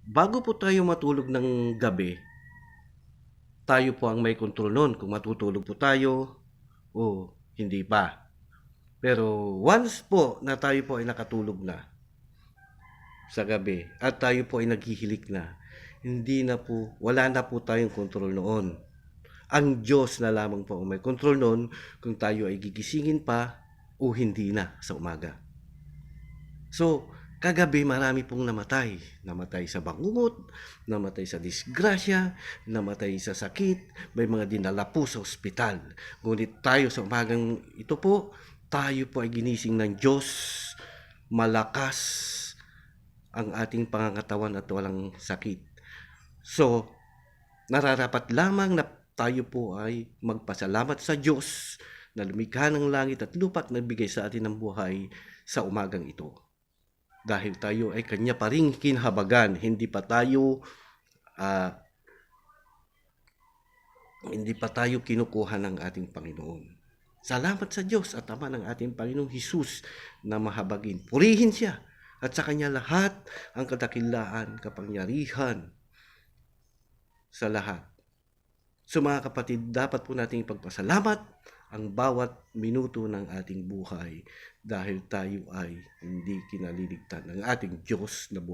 Bago po tayo matulog ng gabi, tayo po ang may kontrol nun kung matutulog po tayo o hindi pa. Pero once po na tayo po ay nakatulog na sa gabi at tayo po ay naghihilik na, wala na po tayong kontrol noon. Ang Diyos na lamang po ang may kontrol noon kung tayo ay gigisingin pa o hindi na sa umaga. So, kagabi marami pong namatay. Namatay sa bangungot, namatay sa disgrasya, namatay sa sakit, may mga dinala po sa ospital. Ngunit tayo sa umagang ito po, tayo po ay ginising ng Diyos. Malakas ang ating pangangatawan at walang sakit. So, nararapat lamang na tayo po ay magpasalamat sa Diyos na lumikha ng langit at lupa at nagbigay sa atin ng buhay sa umagang ito. Dahil tayo ay Kanya pa ring kinhabagan, hindi pa tayo kinukuha ng ating Panginoon. Salamat sa Diyos at Ama ng ating Panginoong Hesus na mahabagin. Purihin siya at sa Kanya lahat ang kadakilaan, kapangyarihan sa lahat. So mga kapatid, dapat po nating ipagpasalamat ang bawat minuto ng ating buhay dahil tayo ay hindi kinaliligtan ng ating Diyos na buhay.